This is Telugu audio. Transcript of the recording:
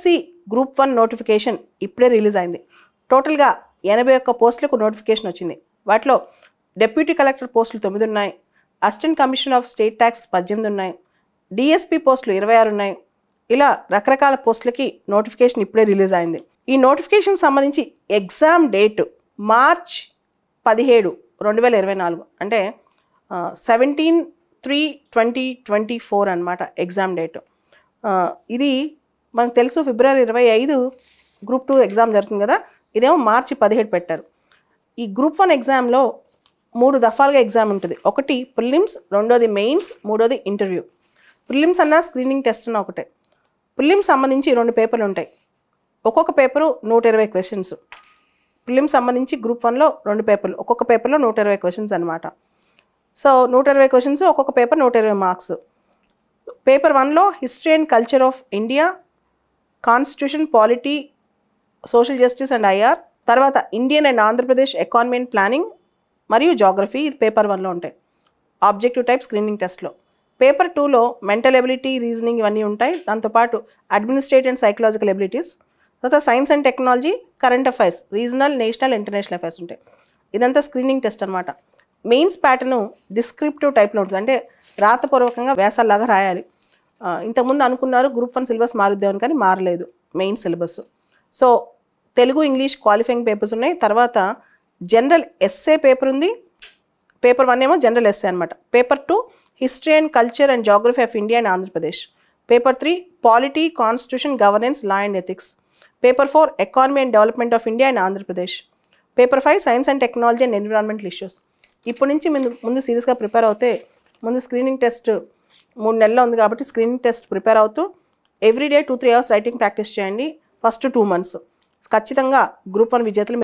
డిఎస్సి గ్రూప్ 1 నోటిఫికేషన్ ఇప్పుడే రిలీజ్ అయింది. టోటల్గా 81 పోస్టులకు నోటిఫికేషన్ వచ్చింది. వాటిలో డెప్యూటీ కలెక్టర్ పోస్టులు 9 ఉన్నాయి, assistant commissioner of state tax 18 ఉన్నాయి, డిఎస్పి పోస్టులు 26 ఉన్నాయి. ఇలా రకరకాల పోస్టులకి నోటిఫికేషన్ ఇప్పుడే రిలీజ్ అయింది. ఈ నోటిఫికేషన్ సంబంధించి ఎగ్జామ్ డేట్ మార్చ్ 17, 2024 అంటే 17/3/2024 అనమాట ఎగ్జామ్ డేట్. ఇది మనకు తెలుసు ఫిబ్రవరి 25 గ్రూప్ 2 ఎగ్జామ్ జరుగుతుంది కదా, ఇదేమో మార్చి 17 పెట్టారు. ఈ గ్రూప్ 1 ఎగ్జామ్లో 3 దఫాలుగా ఎగ్జామ్ ఉంటుంది. ఒకటి ప్రిలిమ్స్, రెండోది మెయిన్స్, మూడోది ఇంటర్వ్యూ. ప్రిలిమ్స్ అన్న స్క్రీనింగ్ టెస్ట్ అన్న ఒకటే. ప్రిలిమ్స్ సంబంధించి 2 పేపర్లు ఉంటాయి. ఒక్కొక్క పేపరు 120 క్వశ్చన్స్. ప్రిలిమ్స్ సంబంధించి గ్రూప్ 1లో 2 పేపర్లు, ఒక్కొక్క పేపర్లో 120 క్వశ్చన్స్ అనమాట. సో 120 క్వశ్చన్స్, ఒక్కొక్క పేపర్ 120 మార్క్స్. పేపర్ 1లో history and culture of India, constitution, polity, social justice and IR, తర్వాత Indian and Andhra Pradesh economy and planning మరియు జాగ్రఫీ, ఇది పేపర్ 1లో ఉంటాయి ఆబ్జెక్టివ్ టైప్ స్క్రీనింగ్ టెస్ట్లో. పేపర్ 2లో మెంటల్ ఎబిలిటీ, రీజనింగ్ ఇవన్నీ ఉంటాయి. దాంతోపాటు అడ్మినిస్ట్రేటివ్ అండ్ సైకలాజికల్ ఎబిలిటీస్, తర్వాత science and technology, current affairs, regional, national, international affairs ఉంటాయి. ఇదంతా స్క్రీనింగ్ టెస్ట్ అనమాట. మెయిన్స్ ప్యాటర్ను డిస్క్రిప్టివ్ టైప్లో ఉంటుంది, అంటే రాతపూర్వకంగా వ్యాసాల్లాగా రాయాలి. ఇంతకుముందు అనుకున్నారు గ్రూప్ 1 సిలబస్ మారుద్దామని, కానీ మారలేదు main syllabus. So Telugu, English qualifying papers ఉన్నాయి. తర్వాత జనరల్ ఎస్సే పేపర్ ఉంది. పేపర్ 1 ఏమో జనరల్ ఎస్సే అనమాట. Paper 2 history and culture and geography of India and Andhra Pradesh. Paper 3 polity, constitution, governance, law and ethics. Paper 4 economy and development of India and Andhra Pradesh. Paper 5 science and technology and environmental issues. ఇప్పటి నుంచి ముందు సీరియస్గా ప్రిపేర్ అవుతే ముందు స్క్రీనింగ్ టెస్ట్ 3 నెలల్లో ఉంది కాబట్టి స్క్రీనింగ్ టెస్ట్ ప్రిపేర్ అవుతూ ఎవ్రీడే 2-3 అవర్స్ రైటింగ్ ప్రాక్టీస్ చేయండి ఫస్ట్ 2 months. ఖచ్చితంగా గ్రూప్ 1 విజేతలు